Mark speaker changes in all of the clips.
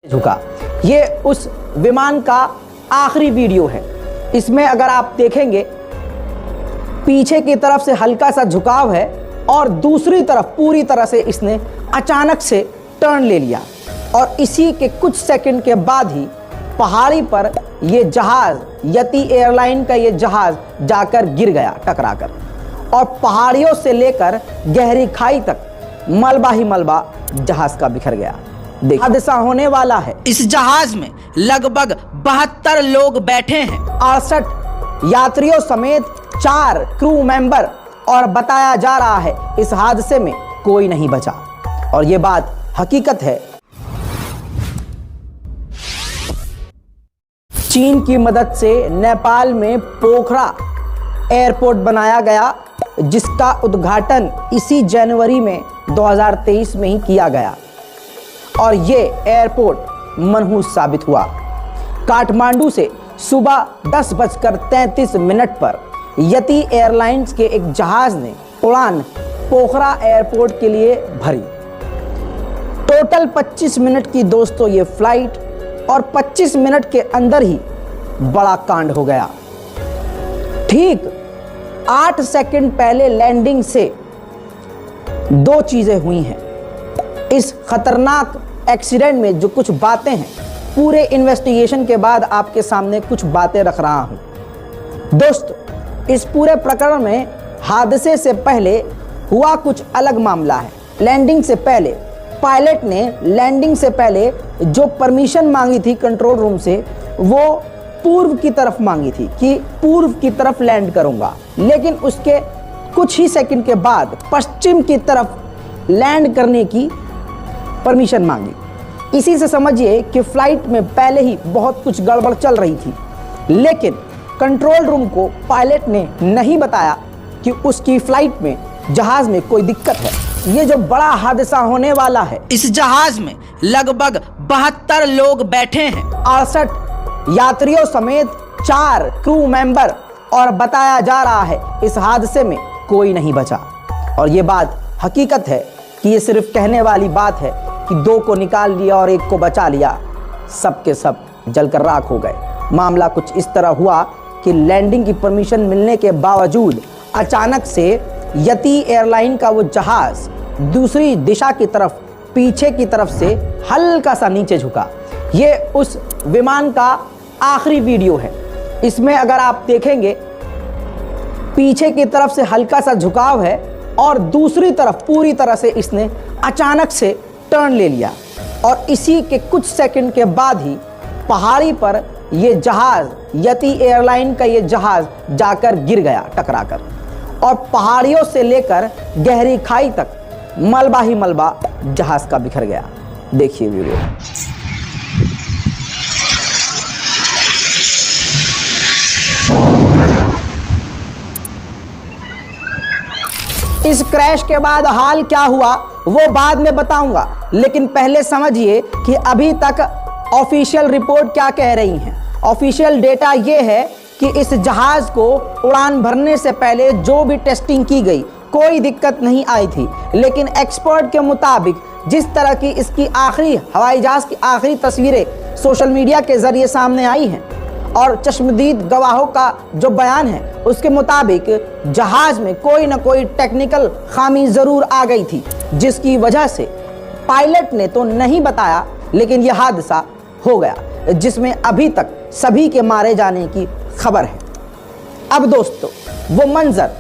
Speaker 1: झुका। ये उस विमान का आखिरी वीडियो है। इसमें अगर आप देखेंगे पीछे की तरफ से हल्का सा झुकाव है और दूसरी तरफ पूरी तरह से इसने अचानक से टर्न ले लिया और इसी के कुछ सेकंड के बाद ही पहाड़ी पर ये जहाज यति एयरलाइन का ये जहाज जाकर गिर गया टकराकर और पहाड़ियों से लेकर गहरी खाई तक मलबा ही मलबा जहाज का बिखर गया। हादसा होने वाला है। इस जहाज में लगभग 72 लोग बैठे हैं, 68 यात्रियों समेत 4 क्रू मेंबर और बताया जा रहा है इस हादसे में कोई नहीं बचा और ये बात हकीकत है। चीन की मदद से नेपाल में पोखरा एयरपोर्ट बनाया गया जिसका उद्घाटन इसी जनवरी में 2023 में ही किया गया और ये एयरपोर्ट मनहूस साबित हुआ। काठमांडू से सुबह 10:33 पर यति एयरलाइंस के एक जहाज ने उड़ान पोखरा एयरपोर्ट के लिए भरी। टोटल 25 मिनट की दोस्तों ये फ्लाइट और 25 मिनट के अंदर ही बड़ा कांड हो गया। ठीक 8 सेकंड पहले लैंडिंग से 2 चीजें हुई हैं। इस खतरनाक एक्सीडेंट में जो कुछ बातें हैं पूरे इन्वेस्टिगेशन के बाद आपके सामने कुछ बातें रख रहा हूं। दोस्तों इस पूरे प्रकरण में हादसे से पहले हुआ कुछ अलग मामला है। लैंडिंग से पहले पायलट ने लैंडिंग से पहले जो परमिशन मांगी थी कंट्रोल रूम से वो पूर्व की तरफ मांगी थी कि पूर्व की तरफ लैंड करूंगा, लेकिन उसके कुछ ही सेकंड के बाद पश्चिम की तरफ लैंड करने की परमिशन मांगी। इसी से समझिए कि फ्लाइट में पहले ही बहुत कुछ गड़बड़ चल रही थी, लेकिन कंट्रोल रूम को पायलट ने नहीं बताया कि उसकी फ्लाइट में जहाज में कोई दिक्कत है। ये जो बड़ा हादसा होने वाला है, इस जहाज में लगभग 72 लोग बैठे हैं, 68 यात्रियों समेत 4 क्रू मेंबर और बताया जा रहा है इस हादसे में कोई नहीं बचा और ये बात हकीकत है कि ये सिर्फ कहने वाली बात है कि 2 को निकाल लिया और 1 को बचा लिया, सब के सब जलकर राख हो गए। मामला कुछ इस तरह हुआ कि लैंडिंग की परमिशन मिलने के बावजूद अचानक से यति एयरलाइन का वो जहाज दूसरी दिशा की तरफ पीछे की तरफ से हल्का सा नीचे झुका। ये उस विमान का आखिरी वीडियो है। इसमें अगर आप देखेंगे पीछे की तरफ से हल्का सा झुकाव है और दूसरी तरफ पूरी तरह से इसने अचानक से टर्न ले लिया और इसी के कुछ सेकंड के बाद ही पहाड़ी पर ये जहाज यति एयरलाइन का ये जहाज जाकर गिर गया टकराकर और पहाड़ियों से लेकर गहरी खाई तक मलबा ही मलबा जहाज का बिखर गया। देखिए वीडियो। इस क्रैश के बाद हाल क्या हुआ वो बाद में बताऊंगा, लेकिन पहले समझिए कि अभी तक ऑफिशियल रिपोर्ट क्या कह रही है। ऑफिशियल डेटा ये है कि इस जहाज को उड़ान भरने से पहले जो भी टेस्टिंग की गई कोई दिक्कत नहीं आई थी, लेकिन एक्सपर्ट के मुताबिक जिस तरह की इसकी आखिरी हवाई जहाज की आखिरी तस्वीरें सोशल मीडिया के जरिए सामने आई हैं और चश्मदीद गवाहों का जो बयान है उसके मुताबिक जहाज में कोई ना कोई टेक्निकल खामी ज़रूर आ गई थी, जिसकी वजह से पायलट ने तो नहीं बताया लेकिन यह हादसा हो गया, जिसमें अभी तक सभी के मारे जाने की खबर है। अब दोस्तों वो मंजर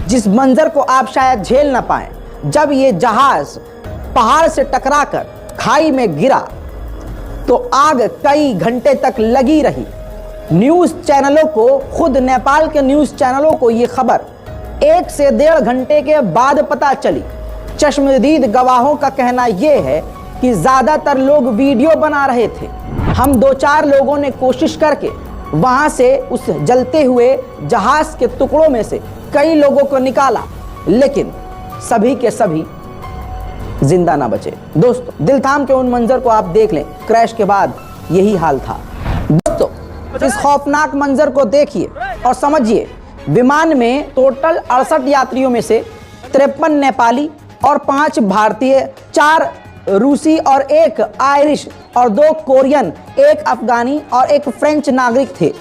Speaker 1: जिस मंजर को आप शायद झेल ना पाए, जब ये जहाज पहाड़ से टकराकर खाई में गिरा तो आग कई घंटे तक लगी रही। न्यूज़ चैनलों को, खुद नेपाल के न्यूज़ चैनलों को ये खबर 1 से 1.5 घंटे के बाद पता चली। चश्मदीद गवाहों का कहना यह है कि ज़्यादातर लोग वीडियो बना रहे थे। हम 2-4 लोगों ने कोशिश करके वहाँ से उस जलते हुए जहाज़ के टुकड़ों में से कई लोगों को निकाला, लेकिन सभी के सभी जिंदा ना बचे। दोस्तों दिल थाम के उन मंजर को आप देख लें, क्रैश के बाद यही हाल था। दोस्तों इस खौफनाक मंजर को देखिए और समझिए। विमान में टोटल 68 यात्रियों में से 53 नेपाली और 5 भारतीय, 4 रूसी और एक आयरिश और 2 कोरियन, एक अफगानी और एक फ्रेंच नागरिक थे।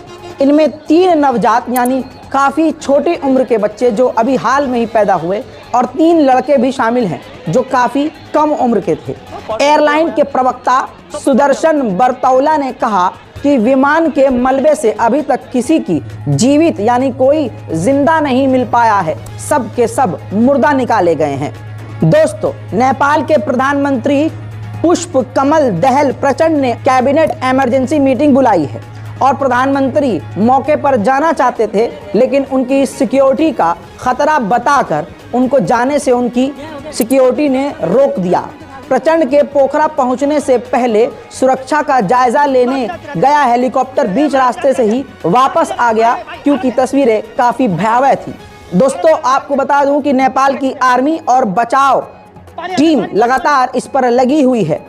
Speaker 1: इनमें 3 नवजात यानी काफ़ी छोटी उम्र के बच्चे जो अभी हाल में ही पैदा हुए और 3 लड़के भी शामिल हैं जो काफ़ी कम उम्र के थे। एयरलाइन के प्रवक्ता सुदर्शन बरतौला ने कहा कि विमान के मलबे से अभी तक किसी की जीवित यानी कोई जिंदा नहीं मिल पाया है, सब के सब मुर्दा निकाले गए हैं। दोस्तों, नेपाल के प्रधानमंत्री पुष्प कमल दहल प्रचंड ने कैबिनेट इमरजेंसी मीटिंग बुलाई है और प्रधानमंत्री मौके पर जाना चाहते थे, लेकिन उनकी सिक्योरिटी का खतरा बताकर उनको जाने से उनकी सिक्योरिटी ने रोक दिया। प्रचंड के पोखरा पहुंचने से पहले सुरक्षा का जायजा लेने गया हेलीकॉप्टर बीच रास्ते से ही वापस आ गया क्योंकि तस्वीरें काफी भयावह थी। दोस्तों, आपको बता दूं कि नेपाल की आर्मी और बचाव टीम लगातार इस पर लगी हुई है,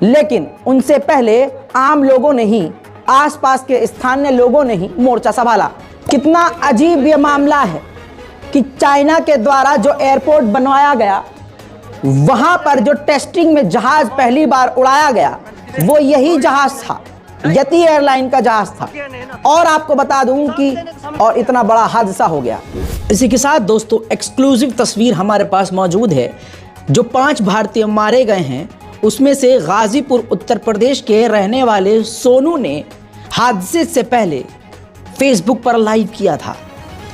Speaker 1: लेकिन उनसे पहले आम लोगों ने ही, आसपास के स्थानीय लोगों ने ही मोर्चा संभाला। कितना अजीब ये मामला है कि चाइना के द्वारा जो एयरपोर्ट बनवाया गया, वहां पर जो टेस्टिंग में जहाज पहली बार उड़ाया गया वो यही जहाज था, यति एयरलाइन का जहाज था। और आपको बता दूं कि और इतना बड़ा हादसा हो गया। इसी के साथ दोस्तों, एक्सक्लूसिव तस्वीर हमारे पास मौजूद है। जो 5 भारतीय मारे गए हैं उसमें से गाजीपुर उत्तर प्रदेश के रहने वाले सोनू ने हादसे से पहले फेसबुक पर लाइव किया था।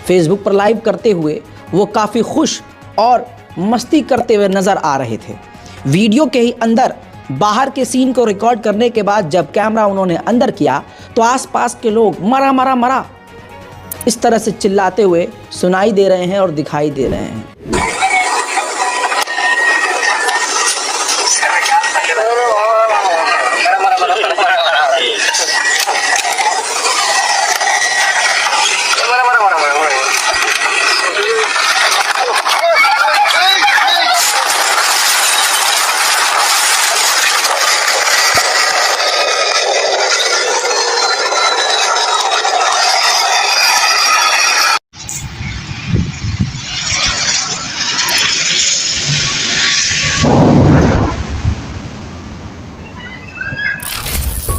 Speaker 1: फेसबुक पर लाइव करते हुए वो काफ़ी खुश और मस्ती करते हुए नजर आ रहे थे। वीडियो के ही अंदर बाहर के सीन को रिकॉर्ड करने के बाद जब कैमरा उन्होंने अंदर किया तो आसपास के लोग मरा मरा मरा इस तरह से चिल्लाते हुए सुनाई दे रहे हैं और दिखाई दे रहे हैं।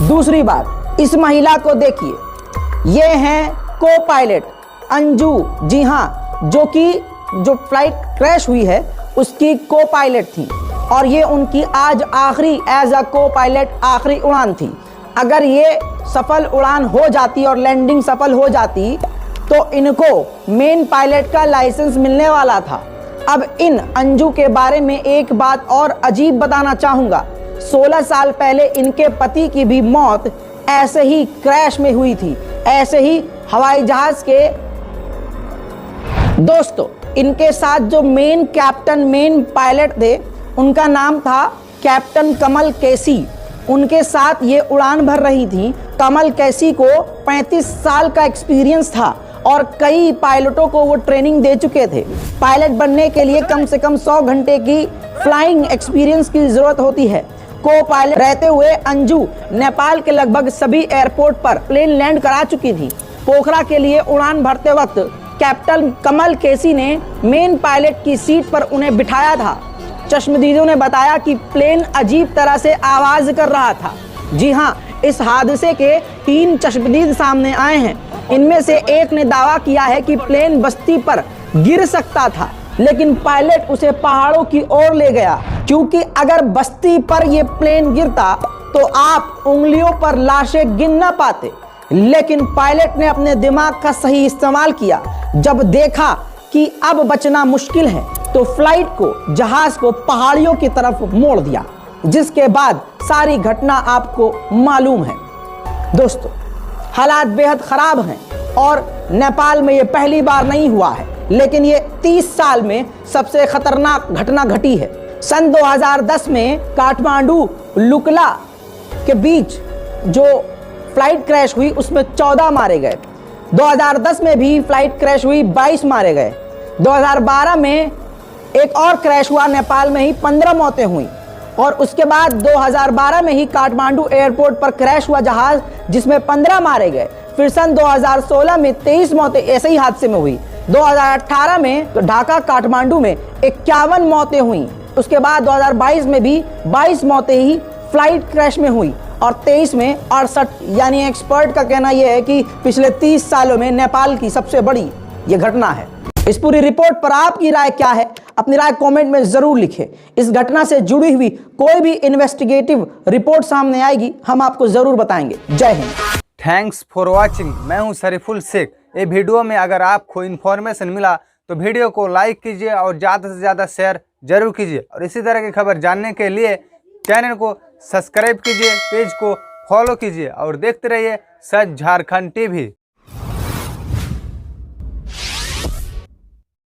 Speaker 1: दूसरी बात, इस महिला को देखिए, ये हैं को पायलट अंजू। जी हाँ, जो फ्लाइट क्रैश हुई है उसकी को पायलट थी और ये उनकी आज आखिरी एज अ को पायलट आखिरी उड़ान थी। अगर ये सफल उड़ान हो जाती और लैंडिंग सफल हो जाती तो इनको मेन पायलट का लाइसेंस मिलने वाला था। अब इन अंजू के बारे में एक बात और अजीब बताना चाहूँगा। 16 साल पहले इनके पति की भी मौत ऐसे ही क्रैश में हुई थी, ऐसे ही हवाई जहाज के। दोस्तों, इनके साथ जो मेन पायलट थे उनका नाम था कैप्टन कमल कैसी। उनके साथ ये उड़ान भर रही थी। कमल कैसी को 35 साल का एक्सपीरियंस था और कई पायलटों को वो ट्रेनिंग दे चुके थे। पायलट बनने के लिए कम से कम 100 घंटे की फ्लाइंग एक्सपीरियंस की जरूरत होती है। को पायलट रहते हुए अंजू नेपाल के लगभग सभी एयरपोर्ट पर प्लेन लैंड करा चुकी थी। पोखरा के लिए उड़ान भरते वक्त कैप्टन कमल कैसी ने मेन पायलट की सीट पर उन्हें बिठाया था। चश्मदीदों ने बताया कि प्लेन अजीब तरह से आवाज कर रहा था। जी हाँ, इस हादसे के 3 चश्मदीद सामने आए हैं। इनमें से एक ने दावा किया है कि प्लेन बस्ती पर गिर सकता था, लेकिन पायलट उसे पहाड़ों की ओर ले गया, क्योंकि अगर बस्ती पर यह प्लेन गिरता तो आप उंगलियों पर लाशें गिन ना पाते। लेकिन पायलट ने अपने दिमाग का सही इस्तेमाल किया। जब देखा कि अब बचना मुश्किल है तो फ्लाइट को, जहाज को पहाड़ियों की तरफ मोड़ दिया, जिसके बाद सारी घटना आपको मालूम है। दोस्तों, हालात बेहद खराब हैं और नेपाल में ये पहली बार नहीं हुआ है, लेकिन ये 30 साल में सबसे खतरनाक घटना घटी है। सन 2010 में काठमांडू लुकला के बीच जो फ्लाइट क्रैश हुई उसमें 14 मारे गए। 2010 में भी फ्लाइट क्रैश हुई, 22 मारे गए। 2012 में एक और क्रैश हुआ नेपाल में ही, 15 मौतें हुई। और उसके बाद 2012 में ही काठमांडू एयरपोर्ट पर क्रैश हुआ जहाज, जिसमें 15 मारे गए। फिर सन 2016 में 23 मौतें ऐसे ही हादसे में हुई। 2018 में ढाका काठमांडू में 51 मौतें हुई। उसके बाद 2022 में भी 22 मौतें ही फ्लाइट क्रैश में हुई और 23 में 68, यानी एक्सपर्ट का कहना यह है कि पिछले 30 सालों में नेपाल की सबसे बड़ी यह घटना है। इस पूरी रिपोर्ट पर आपकी राय क्या है? अपनी राय कमेंट में जरूर लिखें। इस घटना से जुड़ी हुई कोई भी इन्वेस्टिगेटिव रिपोर्ट सामने आएगी, हम आपको जरूर बताएंगे। जय हिंद।
Speaker 2: Thanks for watching. मैं हूं शरीफुल शेख। ये वीडियो में अगर आपको इन्फॉर्मेशन मिला तो वीडियो को लाइक कीजिए और ज़्यादा से ज़्यादा शेयर जरूर कीजिए और इसी तरह की खबर जानने के लिए चैनल को सब्सक्राइब कीजिए, पेज को फॉलो कीजिए और देखते रहिए सच झारखंड टीवी।